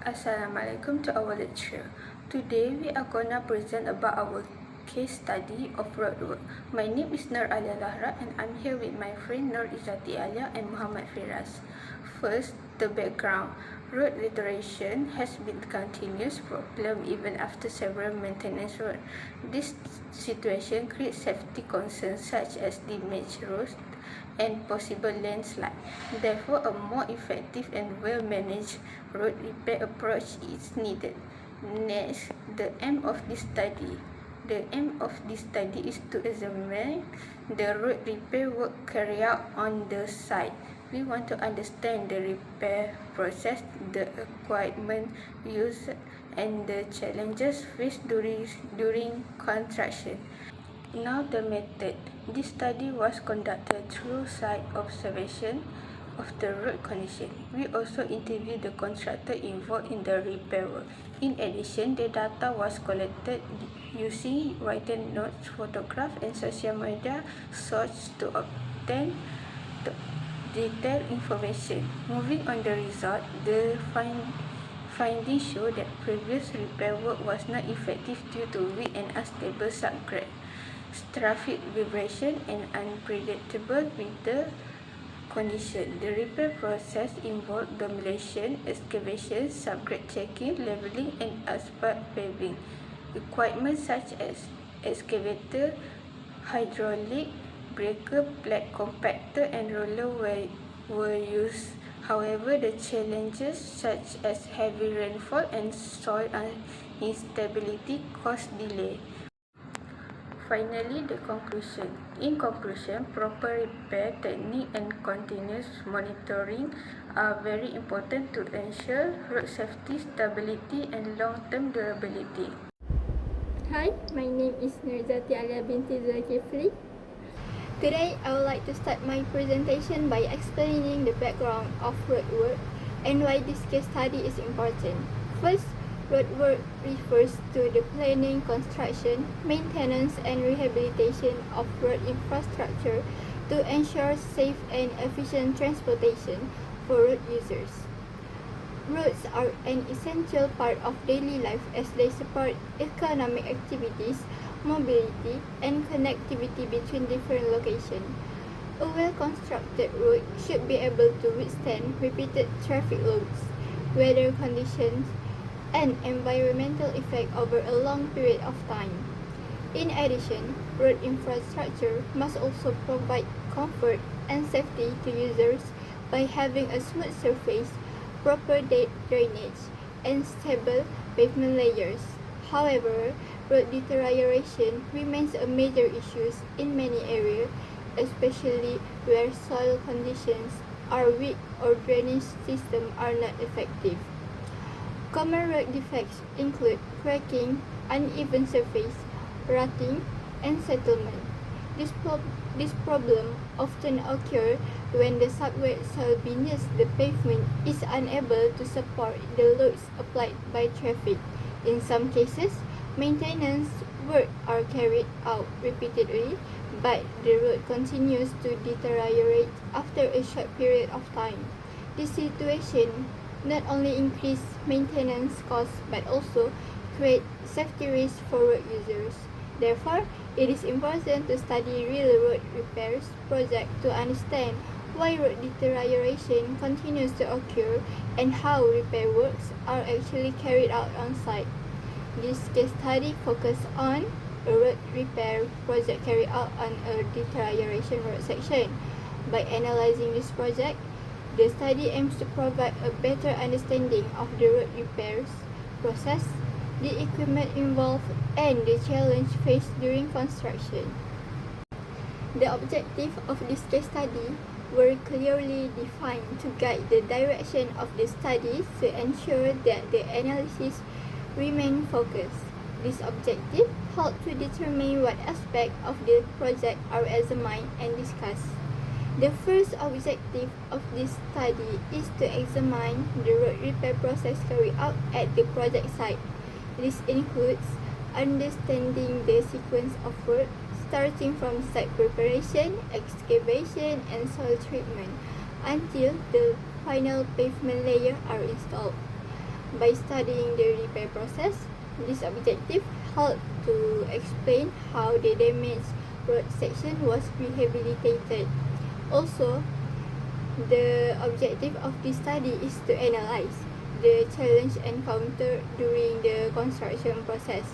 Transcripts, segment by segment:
Assalamualaikum to our lecturer. Today we are gonna present about our case study of roadwork. My name is Nur Alia Lahra and I'm here with my friend Nur Izzati Alia and Muhammad Firas. First, the background. Road restoration has been a continuous problem even after several maintenance roads. This situation creates safety concerns such as damaged roads and possible landslide. Therefore, a more effective and well-managed road repair approach is needed. Next, the aim of this study. The aim of this study is to examine the road repair work carried out on the site. We want to understand the repair process, the equipment used, and the challenges faced during construction. Now the method. This study was conducted through site observation of the road condition. We also interviewed the contractor involved in the repair work. In addition, the data was collected using written notes, photographs, and social media sources to obtain detailed information. Moving on the result, the findings show that previous repair work was not effective due to weak and unstable subgrade, traffic vibration, and unpredictable weather condition. The repair process involved demolition, excavation, subgrade checking, leveling, and asphalt paving. Equipment such as excavator, hydraulic breaker, black compactor, and roller were used. However, the challenges such as heavy rainfall and soil instability caused delay. Finally, the conclusion. In conclusion, proper repair technique and continuous monitoring are very important to ensure road safety, stability, and long-term durability. Hi, my name is Nurzati Alia binti Zulkifli. Today, I would like to start my presentation by explaining the background of roadwork and why this case study is important. First, roadwork refers to the planning, construction, maintenance, and rehabilitation of road infrastructure to ensure safe and efficient transportation for road users. Roads are an essential part of daily life as they support economic activities, mobility, and connectivity between different locations. A well-constructed road should be able to withstand repeated traffic loads, weather conditions, and environmental effect over a long period of time. In addition, road infrastructure must also provide comfort and safety to users by having a smooth surface, proper drainage, and stable pavement layers. However, road deterioration remains a major issue in many areas, especially where soil conditions are weak or drainage systems are not effective. Common road defects include cracking, uneven surface, rutting, and settlement. This problem often occurs when the subgrade soil beneath the pavement is unable to support the loads applied by traffic. In some cases, maintenance work are carried out repeatedly, but the road continues to deteriorate after a short period of time. This situation not only increases maintenance costs but also creates safety risks for road users. Therefore, it is important to study real road repairs projects to understand why road deterioration continues to occur and how repair works are actually carried out on site. This case study focuses on a road repair project carried out on a deterioration road section. By analyzing this project, the study aims to provide a better understanding of the road repairs process, the equipment involved, and the challenge faced during construction. The objective of this case study were clearly defined to guide the direction of the study to ensure that the analysis remain focused. This objective helped to determine what aspects of the project are examined and discussed. The first objective of this study is to examine the road repair process carried out at the project site. This includes understanding the sequence of work starting from site preparation, excavation, and soil treatment until the final pavement layer are installed. By studying the repair process, this objective helped to explain how the damaged road section was rehabilitated. Also, the objective of this study is to analyze the challenge encountered during the construction process.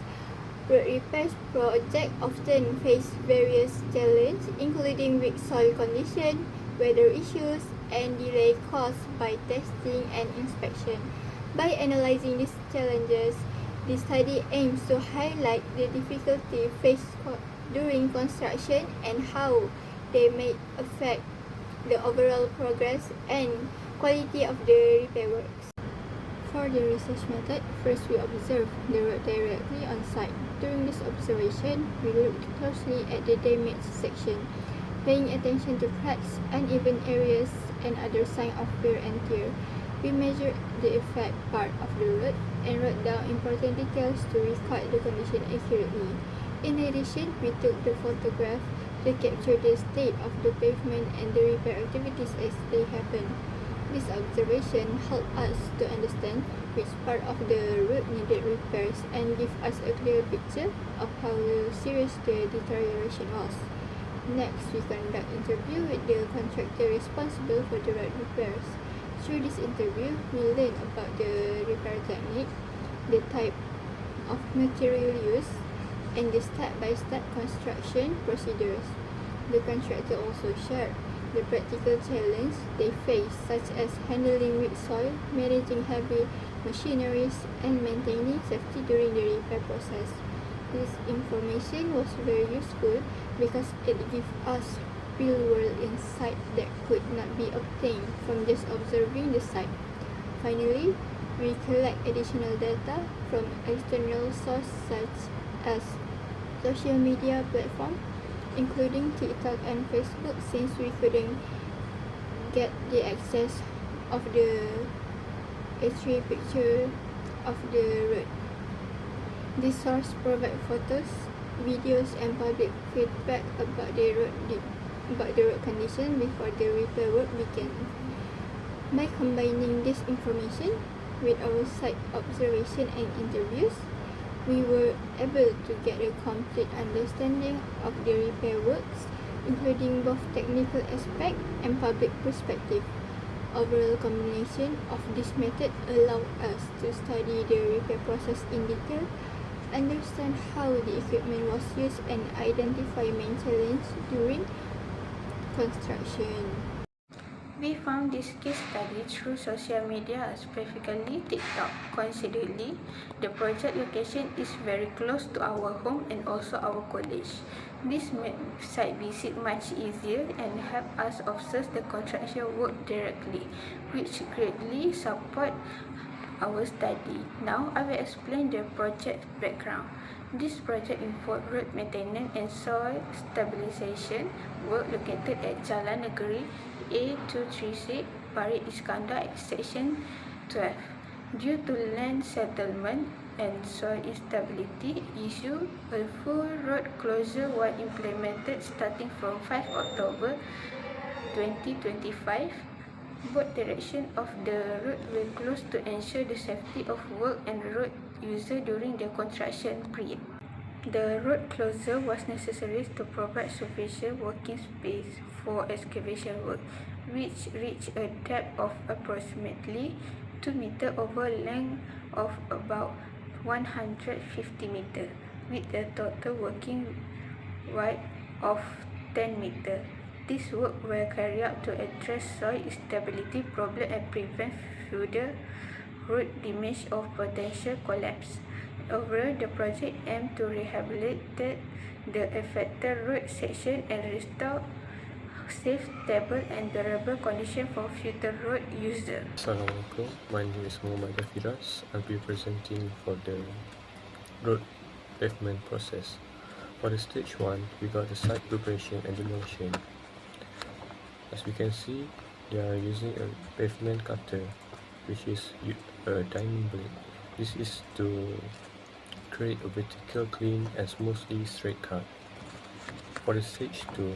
Road repairs projects often face various challenges, including weak soil condition, weather issues, and delay caused by testing and inspection. By analyzing these challenges, the study aims to highlight the difficulty faced during construction and how they may affect the overall progress and quality of the repair works. For the research method, first we observe the road directly on site. During this observation, we looked closely at the damaged section, paying attention to cracks, uneven areas, and other signs of wear and tear. We measured the effect part of the road and wrote down important details to record the condition accurately. In addition, we took the photograph to capture the state of the pavement and the repair activities as they happen. This observation helped us to understand which part of the road needed repairs and give us a clear picture of how serious the deterioration was. Next, we conduct interview with the contractor responsible for the road repairs. Through this interview, we learn about the repair technique, the type of material used, and the step-by-step construction procedures. The contractor also shared the practical challenges they face, such as handling weak soil, managing heavy machineries, and maintaining safety during the repair process. This information was very useful because it gives us real-world insight that could not be obtained from just observing the site. Finally, we collect additional data from external sources such as social media platforms, including TikTok and Facebook, since we couldn't get the access of the H3 picture of the road. These sources provide photos, videos, and public feedback about the road condition before the repair work began. By combining this information with our site observation and interviews, we were able to get a complete understanding of the repair works, including both technical aspect and public perspective. Overall combination of this method allowed us to study the repair process in detail, understand how the equipment was used, and identify main challenges during construction. We found this case study through social media, specifically TikTok. Coincidentally, the project location is very close to our home and also our college. This made site visit much easier and helped us observe the construction work directly, which greatly support our study. Now, I will explain the project background. This project involved road maintenance and soil stabilization work located at Jalan Negeri Ap126, Parit Iskandar, section 12. Due to land settlement and soil instability issue, a full road closure was implemented starting from 5 October 2025. Both directions of the road were closed to ensure the safety of work and road user during the construction period. The road closure was necessary to provide sufficient working space for excavation work, which reached a depth of approximately 2 meters over a length of about 150 meters, with a total working width of 10 meters. This work will carry out to address soil instability problem and prevent further road damage or potential collapse. Overall, the project aimed to rehabilitate the affected road section and restore safe, stable, and durable condition for future road users. Assalamualaikum, my name is Muhammad Dafiras. I'll be presenting for the road pavement process. For the stage 1, we got the site preparation and demolition. As we can see, they are using a pavement cutter, which is a diamond blade. This is to create a vertical, clean, and smoothly straight cut. For the stage 2,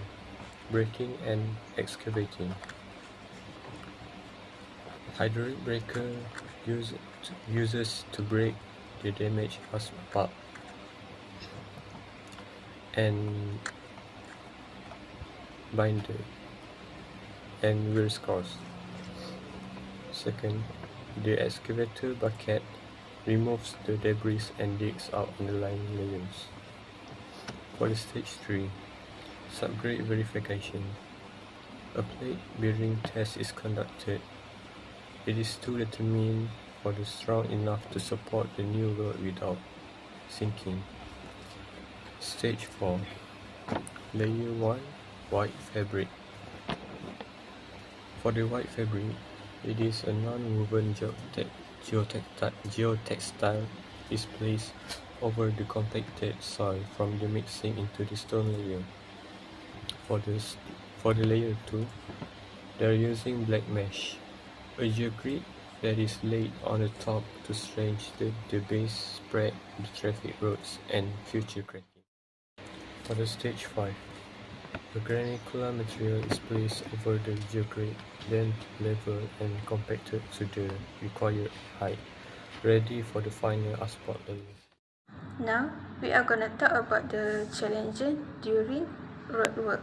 breaking and excavating. Hydraulic breaker users to break the damaged asphalt and binder and rear scores. Second, the excavator bucket removes the debris and digs out underlying layers. For the stage 3, subgrade verification, a plate bearing test is conducted. It is to determine whether it is strong enough to support the new load without sinking. Stage 4, Layer 1, white fabric. For the white fabric, it is a non-woven geotextile is placed over the compacted soil from the mixing into the stone layer. For the layer 2, they are using black mesh, a geogrid that is laid on the top to strengthen the base spread the traffic roads and future cracking. For the stage 5, the granicular material is placed over the geogrid, then leveled and compacted to the required height, ready for the final asphalt layer. Now, we are gonna talk about the challenges during road work.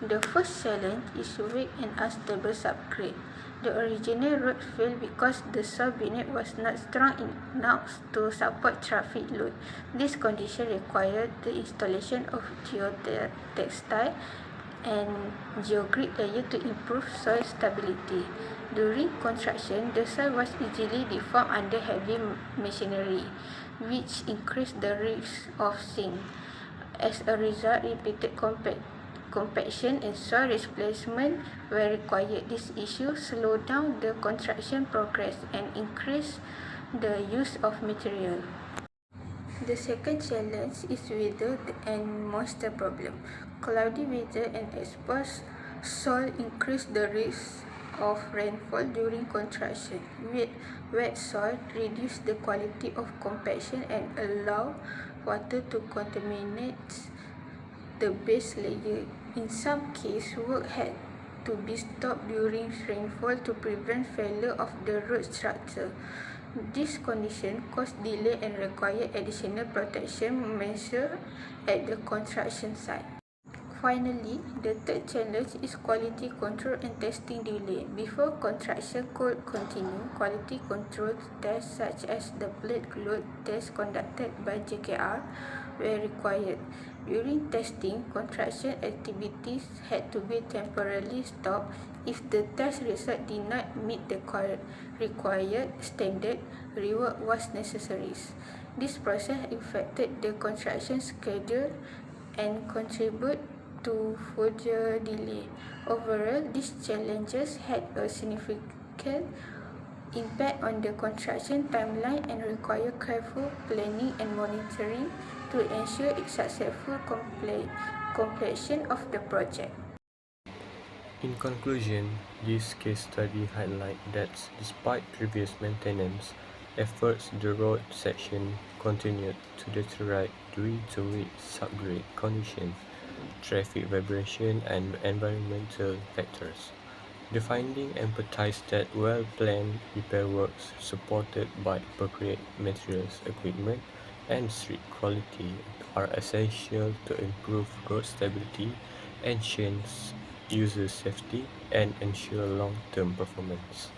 The first challenge is weak and unstable subgrade. The original road failed because the soil beneath was not strong enough to support traffic load. This condition required the installation of geotextile and geogrid layer to improve soil stability. During construction, the soil was easily deformed under heavy machinery, which increased the risk of sink. As a result, repeated compaction and soil replacement were required. This issue slowed down the construction progress and increased the use of material. The second challenge is weather and moisture problem. Cloudy weather and exposed soil increase the risk of rainfall during construction. Wet soil reduce the quality of compaction and allow water to contaminate the base layer. In some cases, work had to be stopped during rainfall to prevent failure of the road structure. This condition caused delay and required additional protection measures at the construction site. Finally, the third challenge is quality control and testing delay. Before construction could continue, quality control tests such as the plate load test conducted by JKR were required. During testing, construction activities had to be temporarily stopped if the test result did not meet the required standard. Rework was necessary. This process affected the construction schedule and contributed to further delay. Overall, these challenges had a significant impact on the construction timeline and require careful planning and monitoring to ensure its successful completion of the project. In conclusion, this case study highlights that despite previous maintenance efforts, the road section continued to deteriorate due to weak subgrade conditions, traffic vibration, and environmental factors. The finding emphasized that well-planned repair works supported by appropriate materials, equipment, and street quality are essential to improve road stability, enhance user safety, and ensure long-term performance.